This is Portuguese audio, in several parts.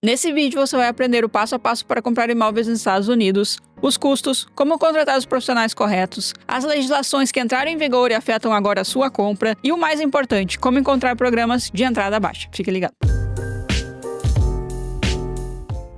Nesse vídeo você vai aprender o passo a passo para comprar imóveis nos Estados Unidos, os custos, como contratar os profissionais corretos, as legislações que entraram em vigor e afetam agora a sua compra e o mais importante, como encontrar programas de entrada baixa. Fique ligado.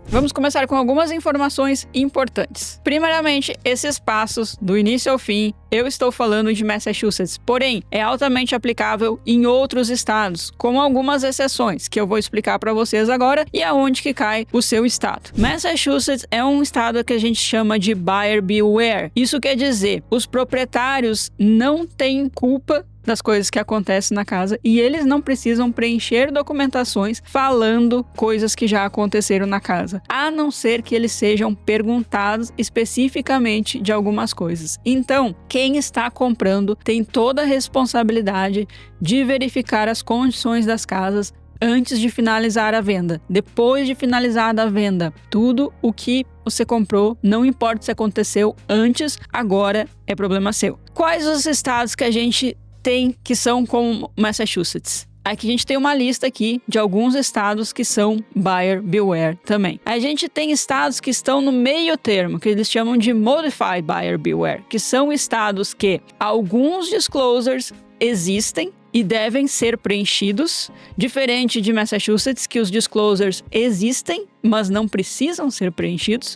Vamos começar com algumas informações importantes. Primeiramente, esses passos, do início ao fim, eu estou falando de Massachusetts, porém, é altamente aplicável em outros estados, com algumas exceções, que eu vou explicar para vocês agora, e aonde que cai o seu estado. Massachusetts é um estado que a gente chama de buyer beware. Isso quer dizer, os proprietários não têm culpa das coisas que acontecem na casa e eles não precisam preencher documentações falando coisas que já aconteceram na casa, a não ser que eles sejam perguntados especificamente de algumas coisas. Então, quem está comprando tem toda a responsabilidade de verificar as condições das casas antes de finalizar a venda. Depois de finalizada a venda, tudo o que você comprou, não importa se aconteceu antes, agora é problema seu. Quais os estados que a gente tem que são como Massachusetts? Aqui a gente tem uma lista aqui de alguns estados que são buyer beware também. A gente tem estados que estão no meio termo, que eles chamam de modified buyer beware, que são estados que alguns disclosures existem e devem ser preenchidos, diferente de Massachusetts, que os disclosures existem, mas não precisam ser preenchidos.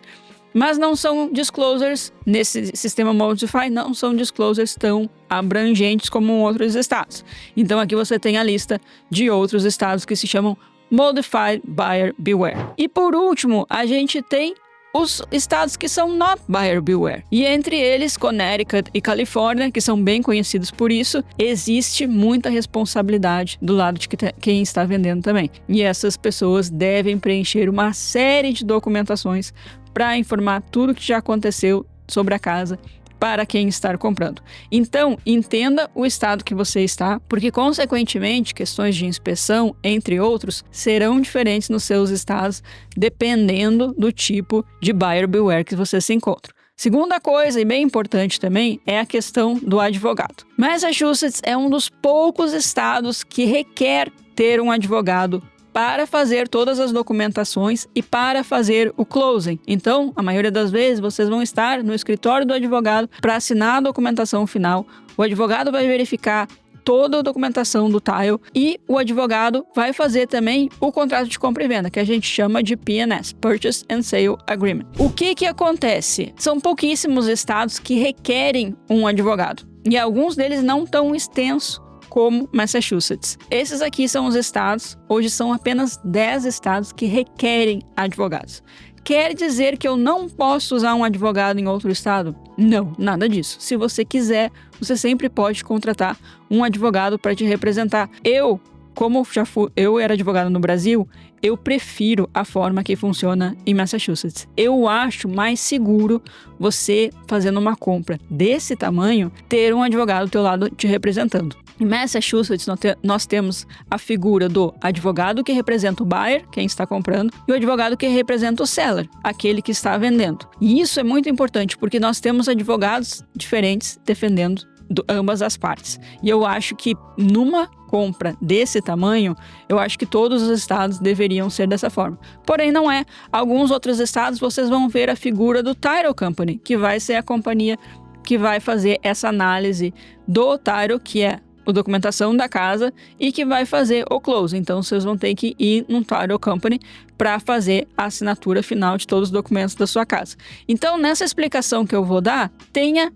Mas não são disclosures, nesse sistema Modify, não são disclosures tão abrangentes como outros estados. Então aqui você tem a lista de outros estados que se chamam Modified Buyer Beware. E por último, a gente tem os estados que são not buyer beware. E entre eles, Connecticut e Califórnia, que são bem conhecidos por isso, existe muita responsabilidade do lado de quem está vendendo também. E essas pessoas devem preencher uma série de documentações para informar tudo que já aconteceu sobre a casa para quem está comprando. Então, entenda o estado que você está, porque, consequentemente, questões de inspeção, entre outros, serão diferentes nos seus estados, dependendo do tipo de buyer beware que você se encontra. Segunda coisa, e bem importante também, é a questão do advogado. Massachusetts é um dos poucos estados que requer ter um advogado para fazer todas as documentações e para fazer o closing. Então, a maioria das vezes, vocês vão estar no escritório do advogado para assinar a documentação final. O advogado vai verificar toda a documentação do tile e o advogado vai fazer também o contrato de compra e venda, que a gente chama de PNS, Purchase and Sale Agreement. O que acontece? São pouquíssimos estados que requerem um advogado e alguns deles não tão extensos como Massachusetts. Esses aqui são os estados, hoje são apenas 10 estados que requerem advogados. Quer dizer que eu não posso usar um advogado em outro estado? Não, nada disso. Se você quiser, você sempre pode contratar um advogado para te representar. Eu era advogado no Brasil, eu prefiro a forma que funciona em Massachusetts. Eu acho mais seguro você, fazendo uma compra desse tamanho, ter um advogado do teu lado te representando. Em Massachusetts, nós temos a figura do advogado que representa o buyer, quem está comprando, e o advogado que representa o seller, aquele que está vendendo. E isso é muito importante, porque nós temos advogados diferentes defendendo ambas as partes. E eu acho que numa compra desse tamanho, eu acho que todos os estados deveriam ser dessa forma. Porém, não é. Alguns outros estados, vocês vão ver a figura do Title Company, que vai ser a companhia que vai fazer essa análise do title, que é a documentação da casa, e que vai fazer o close. Então, vocês vão ter que ir num title company para fazer a assinatura final de todos os documentos da sua casa. Então, nessa explicação que eu vou dar, tenha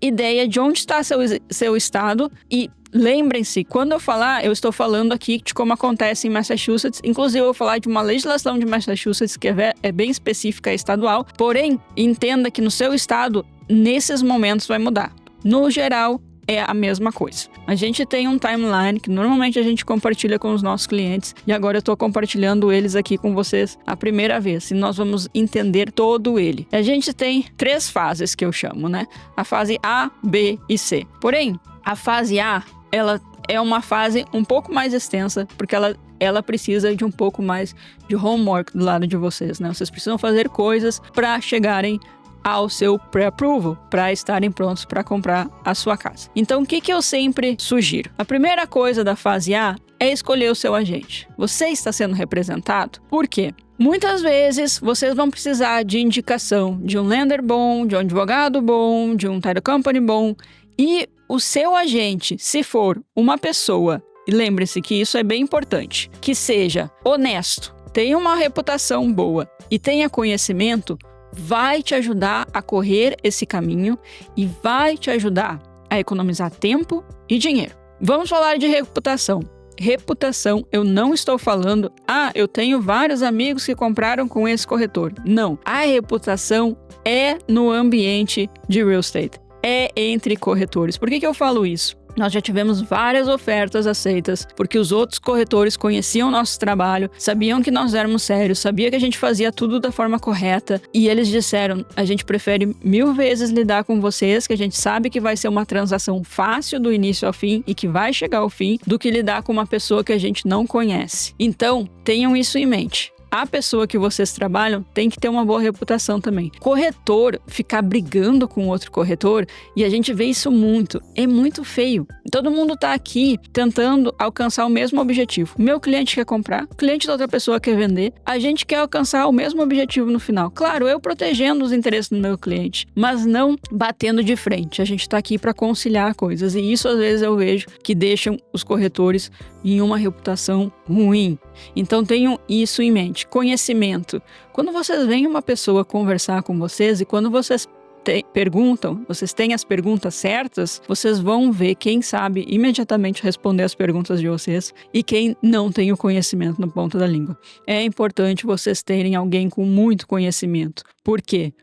ideia de onde está seu estado e lembrem-se, quando eu falar, eu estou falando aqui de como acontece em Massachusetts. Inclusive, eu vou falar de uma legislação de Massachusetts que é bem específica, é estadual. Porém, entenda que no seu estado, nesses momentos vai mudar. No geral, é a mesma coisa. A gente tem um timeline que normalmente a gente compartilha com os nossos clientes e agora eu estou compartilhando eles aqui com vocês a primeira vez e nós vamos entender todo ele. A gente tem 3 fases que eu chamo, né? A fase A, B e C. Porém, a fase A, ela é uma fase um pouco mais extensa porque ela precisa de um pouco mais de homework do lado de vocês, né? Vocês precisam fazer coisas para chegarem ao seu pre-approval, para estarem prontos para comprar a sua casa. Então, o que eu sempre sugiro? A primeira coisa da fase A é escolher o seu agente. Você está sendo representado? Por quê? Muitas vezes vocês vão precisar de indicação de um lender bom, de um advogado bom, de um title company bom, e o seu agente, se for uma pessoa, e lembre-se que isso é bem importante, que seja honesto, tenha uma reputação boa e tenha conhecimento, vai te ajudar a correr esse caminho e vai te ajudar a economizar tempo e dinheiro. Vamos falar de reputação. Reputação, eu não estou falando, eu tenho vários amigos que compraram com esse corretor. Não, a reputação é no ambiente de real estate, é entre corretores. Por que eu falo isso? Nós já tivemos várias ofertas aceitas, porque os outros corretores conheciam nosso trabalho, sabiam que nós éramos sérios, sabiam que a gente fazia tudo da forma correta, e eles disseram, a gente prefere 1000 vezes lidar com vocês, que a gente sabe que vai ser uma transação fácil do início ao fim e que vai chegar ao fim, do que lidar com uma pessoa que a gente não conhece. Então, tenham isso em mente. A pessoa que vocês trabalham tem que ter uma boa reputação também. Corretor ficar brigando com outro corretor, e a gente vê isso muito, é muito feio. Todo mundo tá aqui tentando alcançar o mesmo objetivo. Meu cliente quer comprar, o cliente da outra pessoa quer vender, a gente quer alcançar o mesmo objetivo no final. Claro, eu protegendo os interesses do meu cliente, mas não batendo de frente. A gente tá aqui para conciliar coisas, e isso às vezes eu vejo que deixam os corretores em uma reputação ruim. Então tenham isso em mente. Conhecimento. Quando vocês veem uma pessoa conversar com vocês e quando vocês perguntam, vocês têm as perguntas certas, vocês vão ver quem sabe imediatamente responder as perguntas de vocês e quem não tem o conhecimento na ponta da língua. É importante vocês terem alguém com muito conhecimento. Por quê?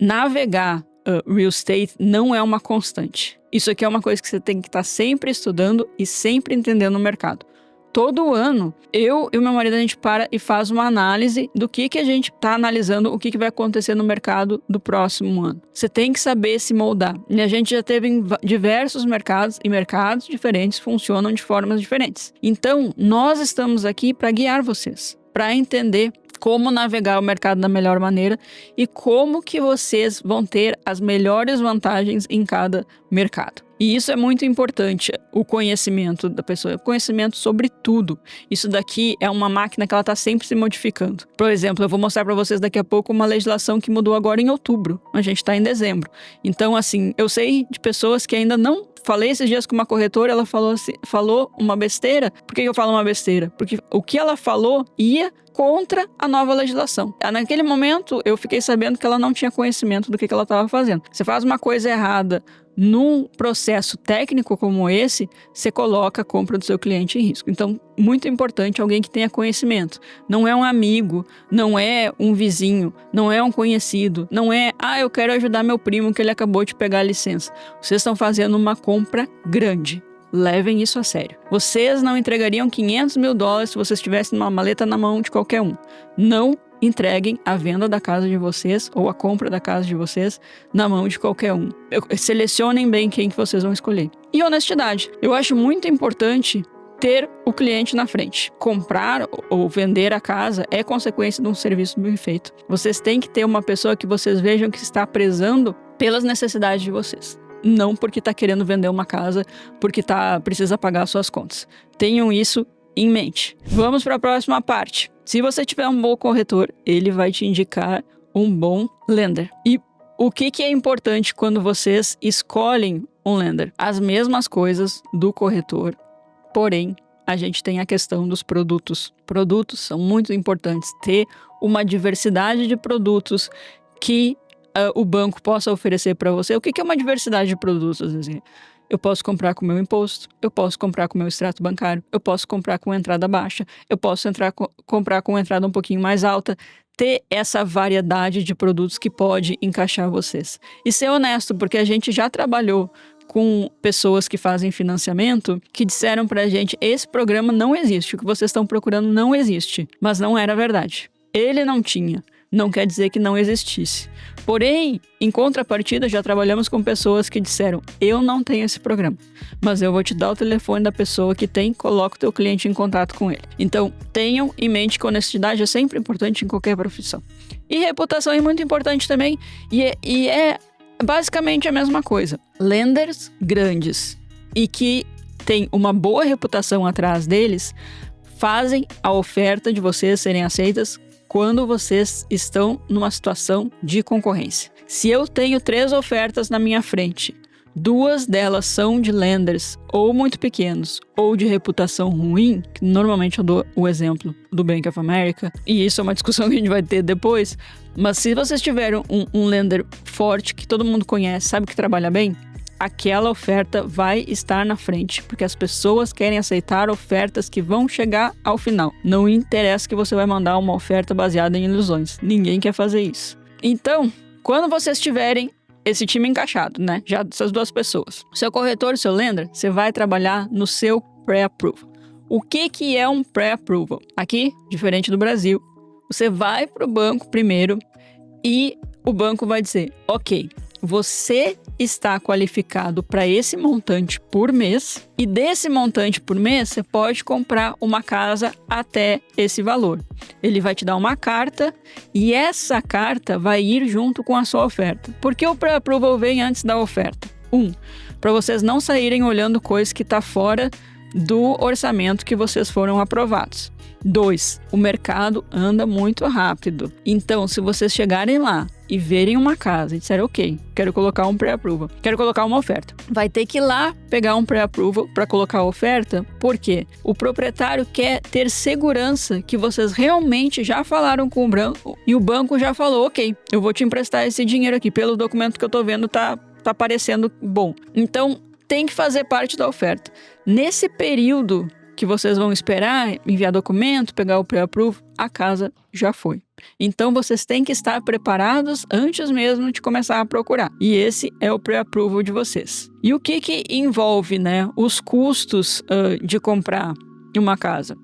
Navegar real estate não é uma constante. Isso aqui é uma coisa que você tem que estar sempre estudando e sempre entendendo o mercado. Todo ano, eu e o meu marido, a gente para e faz uma análise do que a gente está analisando, o que vai acontecer no mercado do próximo ano. Você tem que saber se moldar. E a gente já teve em diversos mercados, e mercados diferentes funcionam de formas diferentes. Então, nós estamos aqui para guiar vocês, para entender como navegar o mercado da melhor maneira e como que vocês vão ter as melhores vantagens em cada mercado. E isso é muito importante, o conhecimento da pessoa, o conhecimento sobre tudo. Isso daqui é uma máquina que ela está sempre se modificando. Por exemplo, eu vou mostrar para vocês daqui a pouco uma legislação que mudou agora em outubro. A gente está em dezembro. Então, assim, eu sei de pessoas que ainda não... Falei esses dias com uma corretora, ela falou uma besteira. Por que eu falo uma besteira? Porque o que ela falou ia contra a nova legislação. Naquele momento, eu fiquei sabendo que ela não tinha conhecimento do que ela estava fazendo. Você faz uma coisa errada num processo técnico como esse, você coloca a compra do seu cliente em risco. Então, muito importante alguém que tenha conhecimento. Não é um amigo, não é um vizinho, não é um conhecido, não é, eu quero ajudar meu primo que ele acabou de pegar a licença. Vocês estão fazendo uma compra grande. Levem isso a sério. Vocês não entregariam $500 mil se vocês tivessem uma maleta na mão de qualquer um. Não entreguem a venda da casa de vocês ou a compra da casa de vocês na mão de qualquer um. Selecionem bem quem que vocês vão escolher. E honestidade. Eu acho muito importante ter o cliente na frente. Comprar ou vender a casa é consequência de um serviço bem feito. Vocês têm que ter uma pessoa que vocês vejam que está prezando pelas necessidades de vocês. Não porque está querendo vender uma casa, porque precisa pagar suas contas. Tenham isso em mente. Vamos para a próxima parte. Se você tiver um bom corretor, ele vai te indicar um bom lender. E o que é importante quando vocês escolhem um lender? As mesmas coisas do corretor, porém, a gente tem a questão dos produtos. Produtos são muito importantes. Ter uma diversidade de produtos que o banco possa oferecer para você. O que é uma diversidade de produtos? Assim? Eu posso comprar com o meu imposto, eu posso comprar com o meu extrato bancário, eu posso comprar com entrada baixa, eu posso comprar com entrada um pouquinho mais alta. Ter essa variedade de produtos que pode encaixar vocês. E ser honesto, porque a gente já trabalhou com pessoas que fazem financiamento que disseram pra gente, esse programa não existe, o que vocês estão procurando não existe. Mas não era verdade. Ele não tinha. Não quer dizer que não existisse. Porém, em contrapartida, já trabalhamos com pessoas que disseram, eu não tenho esse programa, mas eu vou te dar o telefone da pessoa que tem, coloca o teu cliente em contato com ele. Então, tenham em mente que honestidade é sempre importante em qualquer profissão. E reputação é muito importante também, e é basicamente a mesma coisa. Lenders grandes e que tem uma boa reputação atrás deles, fazem a oferta de vocês serem aceitas quando vocês estão numa situação de concorrência. Se eu tenho 3 ofertas na minha frente, 2 delas são de lenders ou muito pequenos ou de reputação ruim, que normalmente eu dou o exemplo do Bank of America, e isso é uma discussão que a gente vai ter depois, mas se vocês tiverem um lender forte que todo mundo conhece, sabe que trabalha bem, aquela oferta vai estar na frente, porque as pessoas querem aceitar ofertas que vão chegar ao final. Não interessa que você vai mandar uma oferta baseada em ilusões. Ninguém quer fazer isso. Então, quando vocês tiverem esse time encaixado, né? Já dessas 2 pessoas. Seu corretor e seu lender, você vai trabalhar no seu pré-approval. O que é um pré-approval? Aqui, diferente do Brasil, você vai para o banco primeiro e o banco vai dizer, ok, você está qualificado para esse montante por mês e desse montante por mês você pode comprar uma casa até esse valor. Ele vai te dar uma carta e essa carta vai ir junto com a sua oferta. Por que o pré-approval vem antes da oferta? 1, para vocês não saírem olhando coisa que está fora do orçamento que vocês foram aprovados. 2, o mercado anda muito rápido. Então, se vocês chegarem lá e verem uma casa e disserem, ok, quero colocar um pré-approval, quero colocar uma oferta, vai ter que ir lá pegar um pré-approval para colocar a oferta, porque o proprietário quer ter segurança que vocês realmente já falaram com o banco e o banco já falou, ok, eu vou te emprestar esse dinheiro aqui, pelo documento que eu tô vendo tá parecendo bom. Então, tem que fazer parte da oferta. Nesse período que vocês vão esperar, enviar documento, pegar o pré-approval, a casa já foi. Então, vocês têm que estar preparados antes mesmo de começar a procurar. E esse é o pré-approval de vocês. E o que envolve, né, os custos de comprar uma casa?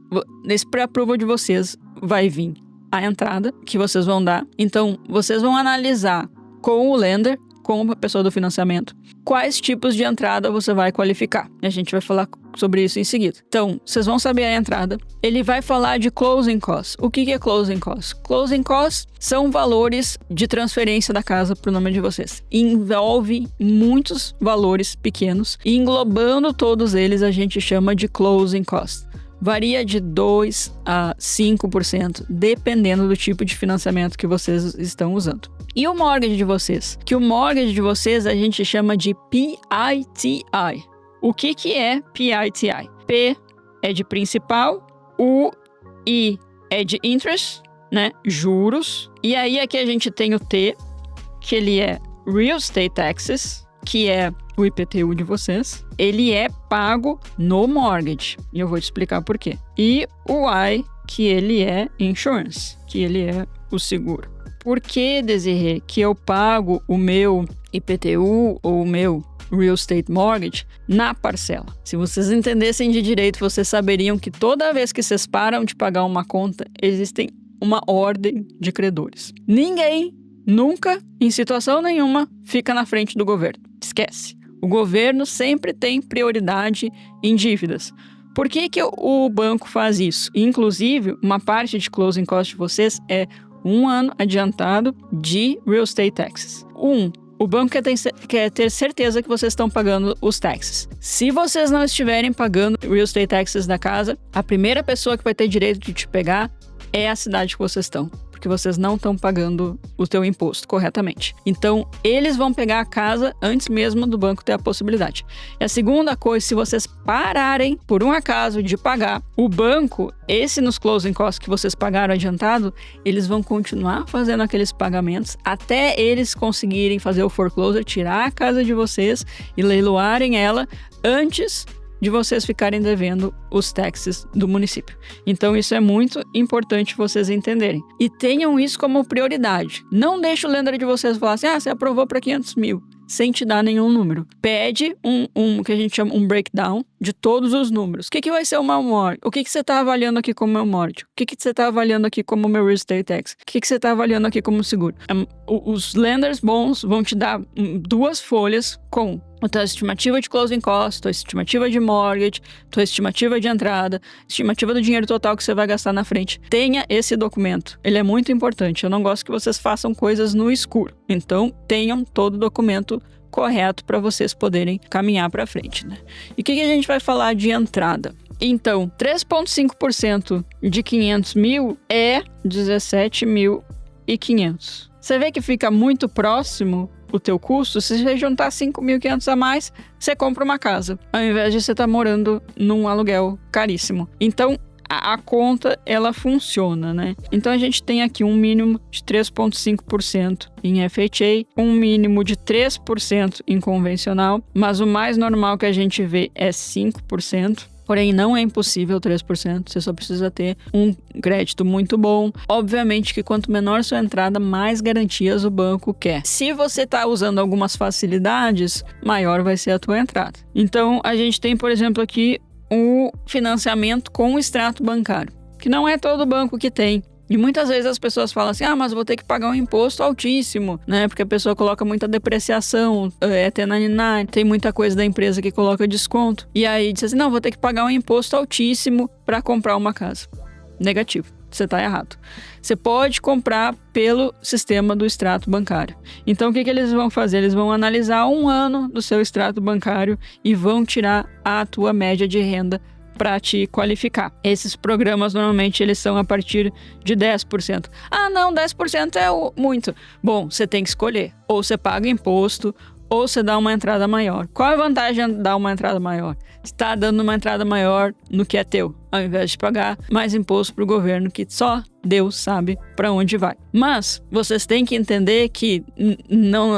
Nesse pré-approval de vocês vai vir a entrada que vocês vão dar. Então, vocês vão analisar com o lender, com a pessoa do financiamento, quais tipos de entrada você vai qualificar. E a gente vai falar sobre isso em seguida. Então, vocês vão saber a entrada. Ele vai falar de closing costs. O que é closing costs? Closing costs são valores de transferência da casa para o nome de vocês. Envolve muitos valores pequenos e englobando todos eles a gente chama de closing costs. Varia de 2% a 5%, dependendo do tipo de financiamento que vocês estão usando. E o mortgage de vocês? Que o mortgage de vocês a gente chama de PITI. O que é PITI? P é de principal, o I é de interest, né? Juros. E aí aqui a gente tem o T, que ele é Real Estate Taxes, que é o IPTU de vocês. Ele é pago no mortgage. E eu vou te explicar por quê. E o I, que ele é insurance, que ele é o seguro. Por que, Desirê, que eu pago o meu IPTU ou o meu Real Estate Mortgage na parcela? Se vocês entendessem de direito, vocês saberiam que toda vez que vocês param de pagar uma conta, existem uma ordem de credores. Ninguém, nunca, em situação nenhuma, fica na frente do governo. Esquece. O governo sempre tem prioridade em dívidas. Por que o banco faz isso? Inclusive, uma parte de closing cost de vocês é 1 ano adiantado de real estate taxes. O banco quer ter certeza que vocês estão pagando os taxes. Se vocês não estiverem pagando real estate taxes da casa, a primeira pessoa que vai ter direito de te pegar é a cidade que vocês estão, porque vocês não estão pagando o teu imposto corretamente. Então, eles vão pegar a casa antes mesmo do banco ter a possibilidade. E a segunda coisa, se vocês pararem, por um acaso, de pagar, o banco, esse nos closing costs que vocês pagaram adiantado, eles vão continuar fazendo aqueles pagamentos até eles conseguirem fazer o foreclosure, tirar a casa de vocês e leiloarem ela antes de vocês ficarem devendo os taxes do município. Então, isso é muito importante vocês entenderem. E tenham isso como prioridade. Não deixe o lender de vocês falar assim, você aprovou para 500 mil, sem te dar nenhum número. Pede que a gente chama um breakdown de todos os números. O que vai ser o meu mortgage? O que você está avaliando aqui como meu mortgage? O que você está avaliando aqui como meu real estate tax? O que você está avaliando aqui como seguro? Os lenders bons vão te dar 2 folhas com a tua estimativa de closing costs, tua estimativa de mortgage, tua estimativa de entrada, estimativa do dinheiro total que você vai gastar na frente. Tenha esse documento. Ele é muito importante. Eu não gosto que vocês façam coisas no escuro. Então, tenham todo o documento correto para vocês poderem caminhar para frente, né? E o que a gente vai falar de entrada? Então, 3,5% de 500 mil é 17.500. Você vê que fica muito próximo o teu custo. Se você juntar 5.500 a mais, você compra uma casa, ao invés de você estar morando num aluguel caríssimo. Então, a conta, ela funciona, né? Então, a gente tem aqui um mínimo de 3,5% em FHA, um mínimo de 3% em convencional, mas o mais normal que a gente vê é 5%. Porém, não é impossível 3%, você só precisa ter um crédito muito bom. Obviamente que quanto menor sua entrada, mais garantias o banco quer. Se você está usando algumas facilidades, maior vai ser a tua entrada. Então, a gente tem, por exemplo, aqui o financiamento com extrato bancário, que não é todo banco que tem. E muitas vezes as pessoas falam assim, mas vou ter que pagar um imposto altíssimo, né? Porque a pessoa coloca muita depreciação, é T99, tem muita coisa da empresa que coloca desconto. E aí diz assim, não, vou ter que pagar um imposto altíssimo para comprar uma casa. Negativo, você está errado. Você pode comprar pelo sistema do extrato bancário. Então o que eles vão fazer? Eles vão analisar 1 ano do seu extrato bancário e vão tirar a tua média de renda para te qualificar. Esses programas, normalmente, eles são a partir de 10%. Não, 10% é muito. Bom, você tem que escolher. Ou você paga imposto, ou você dá uma entrada maior. Qual é a vantagem de dar uma entrada maior? Você está dando uma entrada maior no que é teu, ao invés de pagar mais imposto para o governo, que só Deus sabe para onde vai. Mas vocês têm que entender que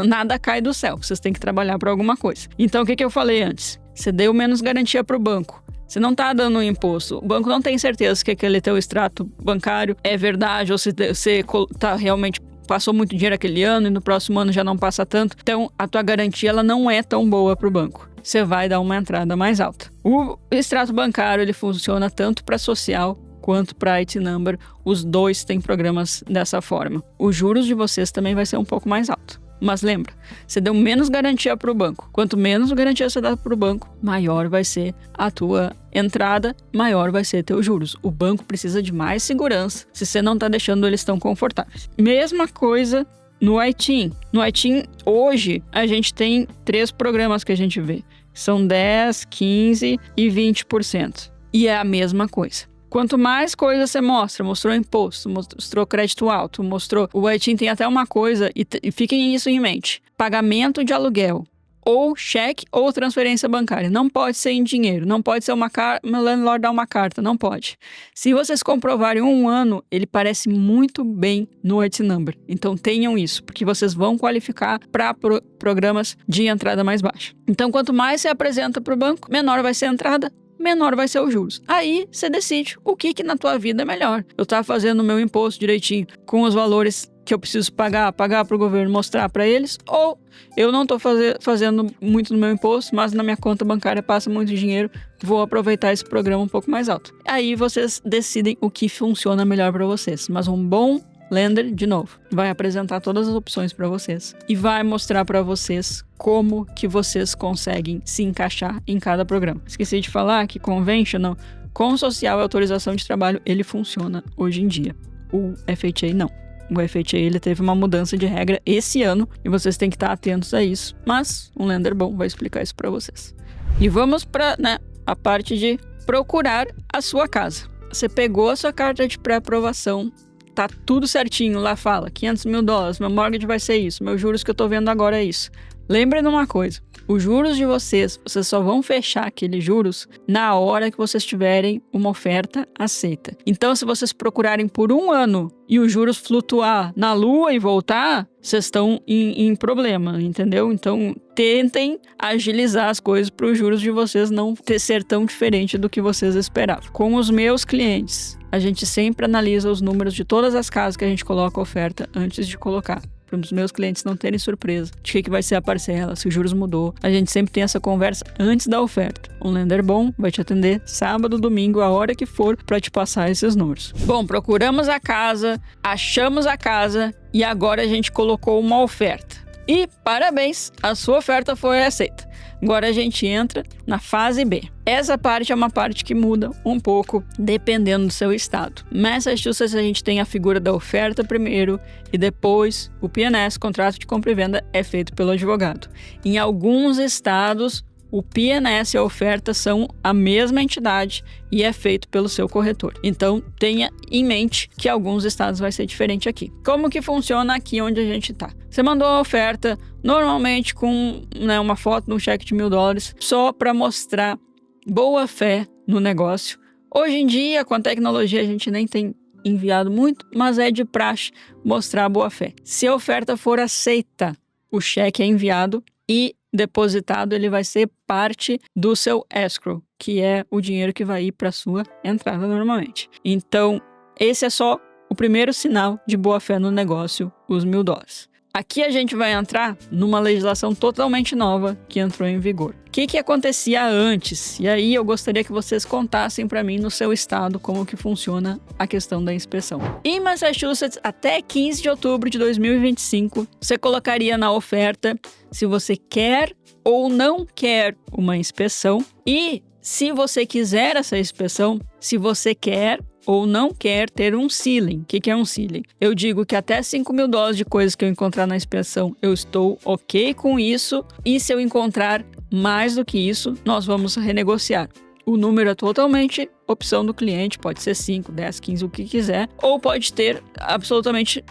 nada cai do céu. Vocês têm que trabalhar para alguma coisa. Então, o que eu falei antes? Você deu menos garantia para o banco. Você não está dando um imposto. O banco não tem certeza que aquele teu extrato bancário é verdade ou se você tá realmente passou muito dinheiro aquele ano e no próximo ano já não passa tanto. Então, a tua garantia ela não é tão boa para o banco. Você vai dar uma entrada mais alta. O extrato bancário ele funciona tanto para social quanto para IT Number. Os dois têm programas dessa forma. Os juros de vocês também vai ser um pouco mais alto. Mas lembra, você deu menos garantia para o banco. Quanto menos garantia você dá para o banco, maior vai ser a tua entrada, maior vai ser teus juros. O banco precisa de mais segurança se você não está deixando eles tão confortáveis. Mesma coisa no ITIN. No ITIN, hoje, a gente tem 3 programas que a gente vê. São 10%, 15% e 20%. E é a mesma coisa. Quanto mais coisa você mostrou imposto, mostrou crédito alto, mostrou... O ITIN tem até uma coisa, e fiquem isso em mente. Pagamento de aluguel, ou cheque ou transferência bancária. Não pode ser em dinheiro, não pode ser uma landlord dar uma carta, não pode. Se vocês comprovarem 1 ano, ele parece muito bem no IT Number. Então tenham isso, porque vocês vão qualificar para programas de entrada mais baixa. Então quanto mais você apresenta para o banco, menor vai ser a entrada, menor vai ser os juros. Aí você decide o que na tua vida é melhor. Eu estou fazendo o meu imposto direitinho com os valores que eu preciso pagar para o governo, mostrar para eles, ou eu não estou fazendo muito no meu imposto, mas na minha conta bancária passa muito dinheiro, vou aproveitar esse programa um pouco mais alto. Aí vocês decidem o que funciona melhor para vocês. Mas um bom lender, de novo, vai apresentar todas as opções para vocês e vai mostrar para vocês como que vocês conseguem se encaixar em cada programa. Esqueci de falar que conventional, com social e autorização de trabalho, ele funciona hoje em dia. O FHA não. O FHA ele teve uma mudança de regra esse ano e vocês têm que estar atentos a isso. Mas um lender bom vai explicar isso para vocês. E vamos para a parte de procurar a sua casa. Você pegou a sua carta de pré-aprovação, tá tudo certinho, lá fala $500 mil, meu mortgage vai ser isso, meus juros que eu tô vendo agora é isso. Lembrem de uma coisa, os juros de vocês só vão fechar aqueles juros na hora que vocês tiverem uma oferta aceita. Então, se vocês procurarem por 1 ano e os juros flutuar na lua e voltar, vocês estão em problema, entendeu? Então, tentem agilizar as coisas para os juros de vocês não ser tão diferente do que vocês esperavam. Com os meus clientes, a gente sempre analisa os números de todas as casas que a gente coloca a oferta antes de colocar. Para os meus clientes não terem surpresa de que vai ser a parcela, se os juros mudou. A gente sempre tem essa conversa antes da oferta. Um lender bom vai te atender sábado, domingo, a hora que for, para te passar esses números. Bom, procuramos a casa, achamos a casa e agora a gente colocou uma oferta. E parabéns, a sua oferta foi aceita. Agora a gente entra na fase B. Essa parte é uma parte que muda um pouco dependendo do seu estado. Massachusetts, a gente tem a figura da oferta primeiro e depois o PNS, contrato de compra e venda, é feito pelo advogado. Em alguns estados, o PNS e a oferta são a mesma entidade e é feito pelo seu corretor. Então, tenha em mente que alguns estados vai ser diferente aqui. Como que funciona aqui onde a gente está? Você mandou a oferta, normalmente com uma foto de um cheque de $1.000, só para mostrar boa fé no negócio. Hoje em dia, com a tecnologia, a gente nem tem enviado muito, mas é de praxe mostrar boa fé. Se a oferta for aceita, o cheque é enviado e depositado, ele vai ser parte do seu escrow, que é o dinheiro que vai ir para a sua entrada normalmente. Então, esse é só o primeiro sinal de boa-fé no negócio, os $1.000. Aqui a gente vai entrar numa legislação totalmente nova que entrou em vigor. O que acontecia antes? E aí eu gostaria que vocês contassem para mim no seu estado como que funciona a questão da inspeção. Em Massachusetts, até 15 de outubro de 2025, você colocaria na oferta se você quer ou não quer uma inspeção e se você quiser essa inspeção, se você quer ou não quer ter um ceiling. O que é um ceiling? Eu digo que até $5.000 de coisas que eu encontrar na inspeção, eu estou ok com isso. E se eu encontrar mais do que isso, nós vamos renegociar. O número é totalmente opção do cliente, pode ser 5, 10, 15, o que quiser. Ou pode ter absolutamente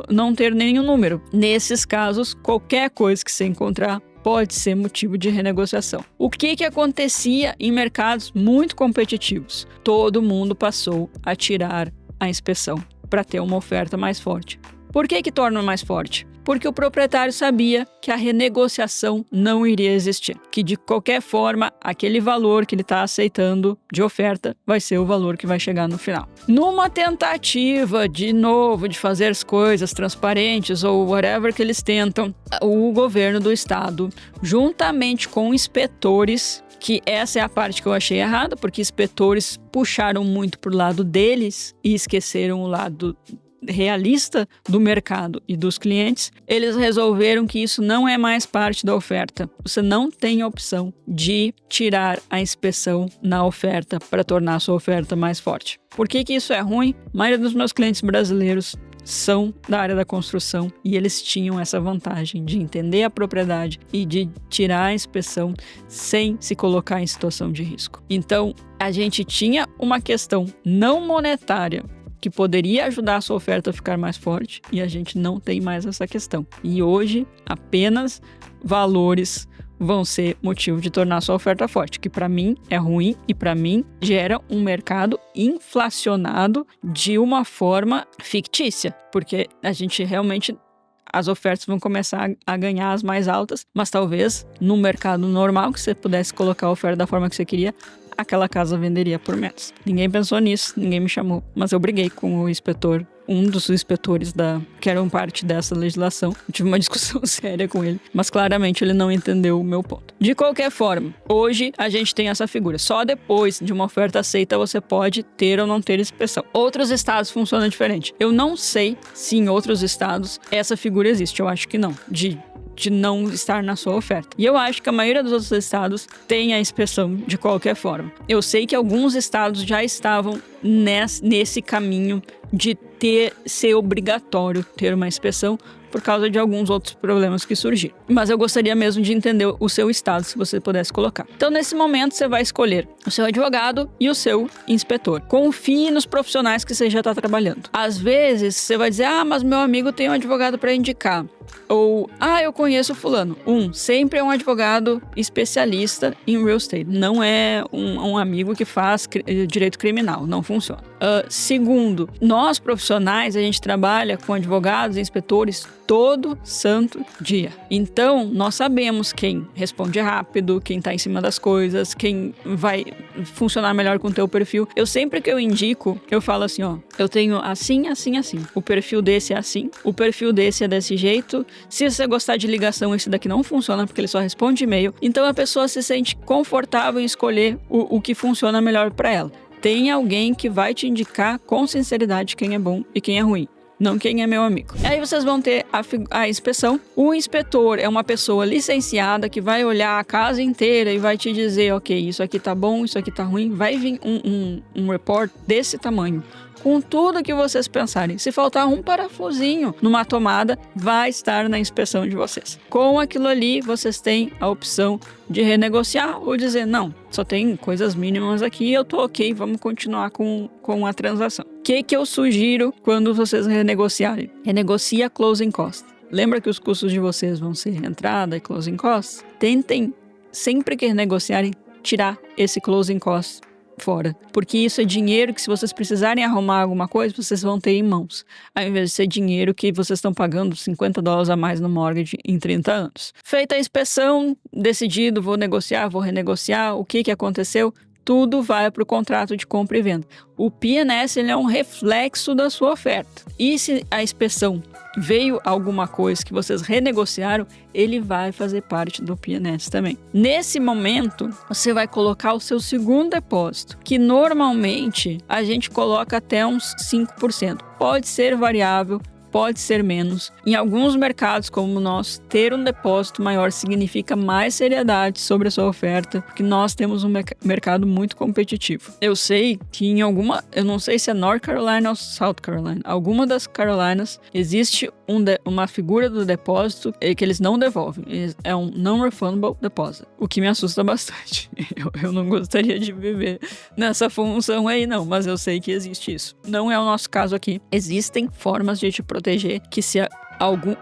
não ter nenhum número. Nesses casos, qualquer coisa que você encontrar pode ser motivo de renegociação. O que acontecia em mercados muito competitivos? Todo mundo passou a tirar a inspeção para ter uma oferta mais forte. Por que torna mais forte? Porque o proprietário sabia que a renegociação não iria existir. Que de qualquer forma, aquele valor que ele está aceitando de oferta vai ser o valor que vai chegar no final. Numa tentativa, de novo, de fazer as coisas transparentes ou whatever que eles tentam, o governo do estado, juntamente com inspetores, que essa é a parte que eu achei errada, porque inspetores puxaram muito pro lado deles e esqueceram o lado realista do mercado e dos clientes, eles resolveram que isso não é mais parte da oferta. Você não tem a opção de tirar a inspeção na oferta para tornar a sua oferta mais forte. Por que isso é ruim? A maioria dos meus clientes brasileiros são da área da construção e eles tinham essa vantagem de entender a propriedade e de tirar a inspeção sem se colocar em situação de risco. Então, a gente tinha uma questão não monetária que poderia ajudar a sua oferta a ficar mais forte e a gente não tem mais essa questão. E hoje, apenas valores vão ser motivo de tornar a sua oferta forte, que para mim é ruim e para mim gera um mercado inflacionado de uma forma fictícia, porque a gente realmente, as ofertas vão começar a ganhar as mais altas, mas talvez no mercado normal, que você pudesse colocar a oferta da forma que você queria, aquela casa venderia por menos. Ninguém pensou nisso, ninguém me chamou, mas eu briguei com o inspetor, um dos inspetores que eram parte dessa legislação. Eu tive uma discussão séria com ele, mas claramente ele não entendeu o meu ponto. De qualquer forma, hoje a gente tem essa figura. Só depois de uma oferta aceita você pode ter ou não ter inspeção. Outros estados funcionam diferente. Eu não sei se em outros estados essa figura existe, eu acho que não, de não estar na sua oferta. E eu acho que a maioria dos outros estados tem a inspeção de qualquer forma. Eu sei que alguns estados já estavam nesse caminho de ser obrigatório ter uma inspeção por causa de alguns outros problemas que surgiram. Mas eu gostaria mesmo de entender o seu estado, se você pudesse colocar. Então, nesse momento, você vai escolher o seu advogado e o seu inspetor. Confie nos profissionais que você já está trabalhando. Às vezes, você vai dizer, mas meu amigo tem um advogado para indicar. Ou, eu conheço fulano. Sempre é um advogado especialista em real estate. Não é um amigo que faz direito criminal. Não funciona. Segundo, nós profissionais, a gente trabalha com advogados e inspetores todo santo dia. Então, nós sabemos quem responde rápido, quem tá em cima das coisas, quem vai funcionar melhor com o teu perfil. Sempre que eu indico, eu falo assim, eu tenho assim, assim, assim. O perfil desse é assim, o perfil desse é desse jeito. Se você gostar de ligação, esse daqui não funciona porque ele só responde e-mail. Então, a pessoa se sente confortável em escolher o que funciona melhor para ela. Tem alguém que vai te indicar com sinceridade quem é bom e quem é ruim. não quem é meu amigo. Aí vocês vão ter a inspeção. O inspetor é uma pessoa licenciada que vai olhar a casa inteira e vai te dizer, ok, isso aqui tá bom, isso aqui tá ruim. Vai vir um report desse tamanho, com tudo que vocês pensarem. Se faltar um parafusinho numa tomada, vai estar na inspeção de vocês. Com aquilo ali, vocês têm a opção de renegociar ou dizer, não, só tem coisas mínimas aqui, eu tô ok, vamos continuar com a transação. O que eu sugiro quando vocês renegociarem? Renegocia closing cost. Lembra que os custos de vocês vão ser entrada e closing costs? Tentem, sempre que renegociarem, tirar esse closing cost fora, porque isso é dinheiro que, se vocês precisarem arrumar alguma coisa, vocês vão ter em mãos, ao invés de ser dinheiro que vocês estão pagando $50 a mais no mortgage em 30 anos. Feita a inspeção, decidido, vou negociar, vou renegociar, o que aconteceu? Tudo vai para o contrato de compra e venda. O P&S, ele é um reflexo da sua oferta. E se a inspeção veio alguma coisa que vocês renegociaram, ele vai fazer parte do P&S também. Nesse momento, você vai colocar o seu segundo depósito, que normalmente a gente coloca até uns 5%. Pode ser variável, pode ser menos. Em alguns mercados, como o nosso, ter um depósito maior significa mais seriedade sobre a sua oferta, porque nós temos um mercado muito competitivo. Eu sei que em alguma, eu não sei se é North Carolina ou South Carolina, alguma das Carolinas, existe uma figura do depósito que eles não devolvem. É um non-refundable deposit, o que me assusta bastante. Eu não gostaria de viver nessa função aí, não, mas eu sei que existe isso. Não é o nosso caso aqui. Existem formas de te proteger que, se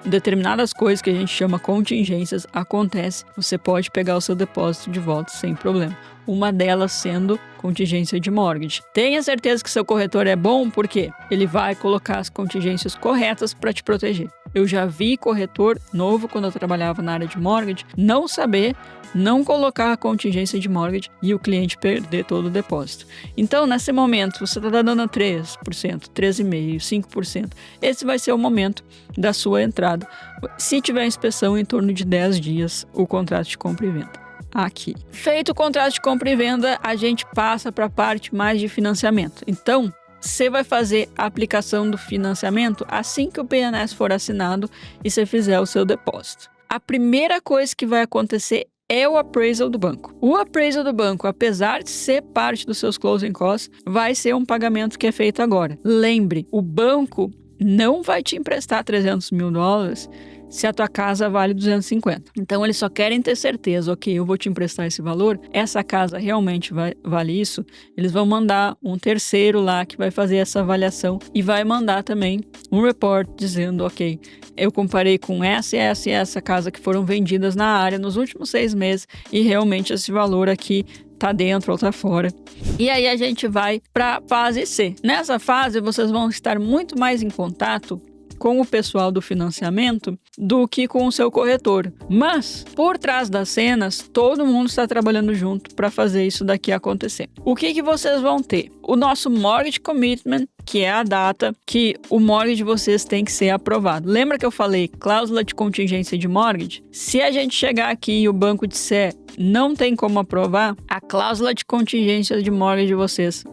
determinadas coisas que a gente chama contingências acontecem, você pode pegar o seu depósito de volta sem problema. Uma delas sendo contingência de mortgage. Tenha certeza que seu corretor é bom, porque ele vai colocar as contingências corretas para te proteger. Eu já vi corretor novo, quando eu trabalhava na área de mortgage, não saber, não colocar a contingência de mortgage e o cliente perder todo o depósito. Então, nesse momento, você está dando 3%, 3,5%, 5%. Esse vai ser o momento da sua entrada. Se tiver inspeção, em torno de 10 dias, o contrato de compra e venda. Aqui. Feito o contrato de compra e venda, a gente passa para a parte mais de financiamento. Então, você vai fazer a aplicação do financiamento assim que o P&S for assinado e você fizer o seu depósito. A primeira coisa que vai acontecer é o appraisal do banco. O appraisal do banco, apesar de ser parte dos seus closing costs, vai ser um pagamento que é feito agora. Lembre, o banco não vai te emprestar $300 mil se a tua casa vale 250. Então, eles só querem ter certeza, ok, eu vou te emprestar esse valor, essa casa realmente vale isso, eles vão mandar um terceiro lá que vai fazer essa avaliação e vai mandar também um report dizendo, ok, eu comparei com essa e essa casa que foram vendidas na área nos últimos 6 meses e realmente esse valor aqui tá dentro ou tá fora. E aí a gente vai para a fase C. Nessa fase, vocês vão estar muito mais em contato com o pessoal do financiamento do que com o seu corretor. Mas, por trás das cenas, todo mundo está trabalhando junto para fazer isso daqui acontecer. O que vocês vão ter? O nosso mortgage commitment, que é a data que o mortgage de vocês tem que ser aprovado. Lembra que eu falei cláusula de contingência de mortgage? Se a gente chegar aqui e o banco disser não tem como aprovar, a cláusula de contingência de mortgage de vocês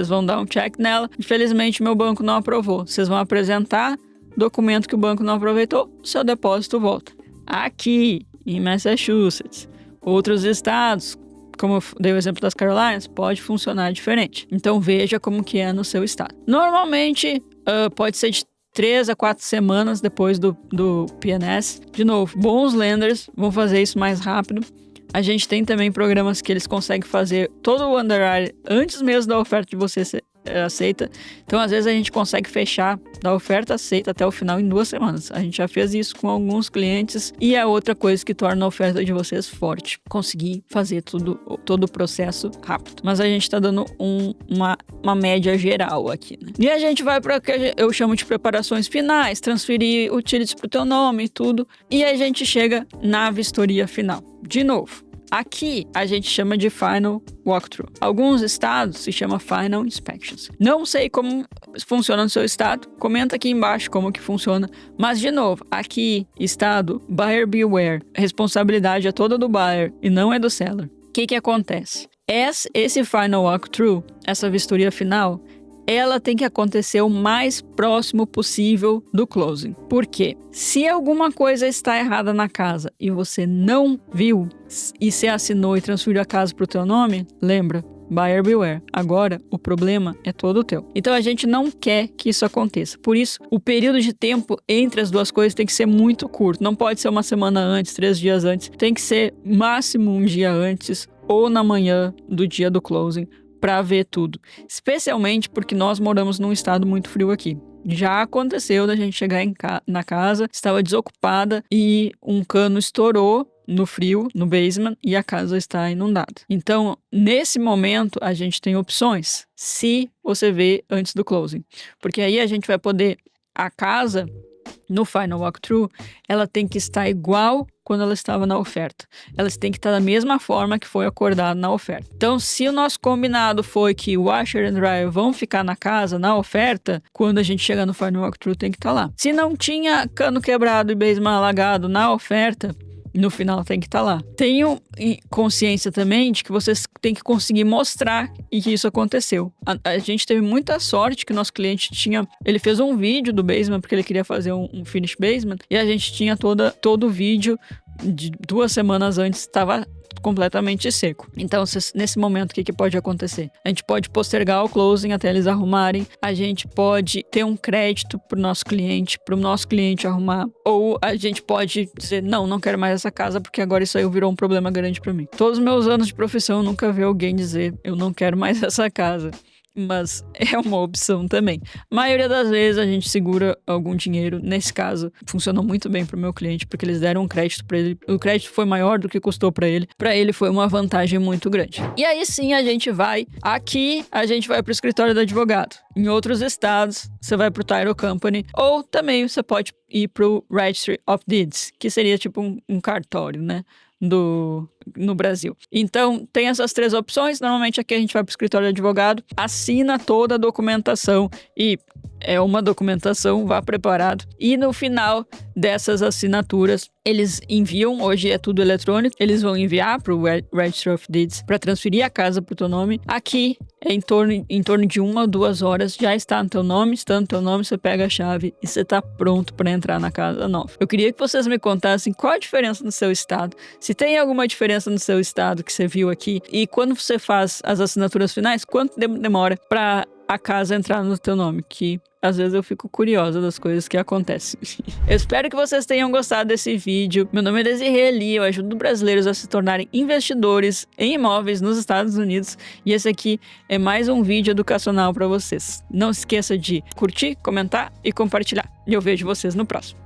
vão dar um check nela. Infelizmente, meu banco não aprovou. Vocês vão apresentar documento que o banco não aproveitou, seu depósito volta. Aqui, em Massachusetts, outros estados, como eu dei o exemplo das Carolinas, pode funcionar diferente. Então, veja como que é no seu estado. Normalmente, pode ser de 3 a 4 semanas depois do P&S. De novo, bons lenders vão fazer isso mais rápido. A gente tem também programas que eles conseguem fazer todo o underwriting antes mesmo da oferta de você ser aceita. Então, às vezes, a gente consegue fechar da oferta aceita até o final em 2 semanas. A gente já fez isso com alguns clientes e é outra coisa que torna a oferta de vocês forte. Conseguir fazer todo o processo rápido. Mas a gente está dando uma média geral aqui, né? E a gente vai para o que eu chamo de preparações finais, transferir utilities para o teu nome e tudo. E a gente chega na vistoria final. De novo, aqui a gente chama de Final Walkthrough. Alguns estados se chama Final Inspections. Não sei como funciona no seu estado. Comenta aqui embaixo como que funciona. Mas, de novo, aqui, estado, Buyer Beware. A responsabilidade é toda do buyer e não é do seller. O que acontece? Esse Final Walkthrough, essa vistoria final, ela tem que acontecer o mais próximo possível do closing. Por quê? Se alguma coisa está errada na casa e você não viu e você assinou e transferiu a casa para o teu nome, lembra? Buyer beware. Agora, o problema é todo teu. Então, a gente não quer que isso aconteça. Por isso, o período de tempo entre as duas coisas tem que ser muito curto. Não pode ser uma semana antes, 3 dias antes. Tem que ser máximo um dia antes ou na manhã do dia do closing para ver tudo. Especialmente porque nós moramos num estado muito frio aqui. Já aconteceu da gente chegar na casa, estava desocupada e um cano estourou no frio, no basement, e a casa está inundada. Então, nesse momento, a gente tem opções, se você vê antes do closing. Porque aí a gente vai poder... A casa, no final walkthrough, ela tem que estar igual quando ela estava na oferta. Elas têm que estar da mesma forma que foi acordado na oferta. Então, se o nosso combinado foi que o washer and dryer vão ficar na casa, na oferta, quando a gente chegar no final walkthrough tem que estar lá. Se não tinha cano quebrado e basement alagado na oferta, no final tem que estar lá. Tenham consciência também de que vocês têm que conseguir mostrar que isso aconteceu. A gente teve muita sorte que o nosso cliente tinha... Ele fez um vídeo do basement porque ele queria fazer um finish basement e a gente tinha todo o vídeo de 2 semanas antes, estava completamente seco. Então, nesse momento, o que pode acontecer? A gente pode postergar o closing até eles arrumarem, a gente pode ter um crédito para o nosso cliente arrumar, ou a gente pode dizer, não quero mais essa casa porque agora isso aí virou um problema grande para mim. Todos os meus anos de profissão, eu nunca vi alguém dizer, eu não quero mais essa casa. Mas é uma opção também. A maioria das vezes a gente segura algum dinheiro. Nesse caso, funcionou muito bem para o meu cliente, porque eles deram um crédito para ele. O crédito foi maior do que custou para ele. Para ele foi uma vantagem muito grande. E aí sim a gente vai para o escritório do advogado. Em outros estados, você vai para o Title Company. Ou também você pode ir para o Registry of Deeds, que seria tipo um cartório, né? No Brasil. Então, tem essas 3 opções. Normalmente aqui a gente vai para o escritório de advogado, assina toda a documentação e é uma documentação, vá preparado. E no final dessas assinaturas, eles enviam, hoje é tudo eletrônico, eles vão enviar para o Registry of Deeds para transferir a casa para o teu nome. Aqui é em torno de 1 ou 2 horas, já está no teu nome, estando no teu nome, você pega a chave e você está pronto para entrar na casa nova. Eu queria que vocês me contassem qual a diferença no seu estado, se tem alguma diferença no seu estado que você viu aqui, e quando você faz as assinaturas finais, quanto demora para a casa entrar no teu nome, que às vezes eu fico curiosa das coisas que acontecem. Eu espero que vocês tenham gostado desse vídeo. Meu nome é Desirê Ali, eu ajudo brasileiros a se tornarem investidores em imóveis nos Estados Unidos, e esse aqui é mais um vídeo educacional para vocês. Não se esqueça de curtir, comentar e compartilhar. E eu vejo vocês no próximo.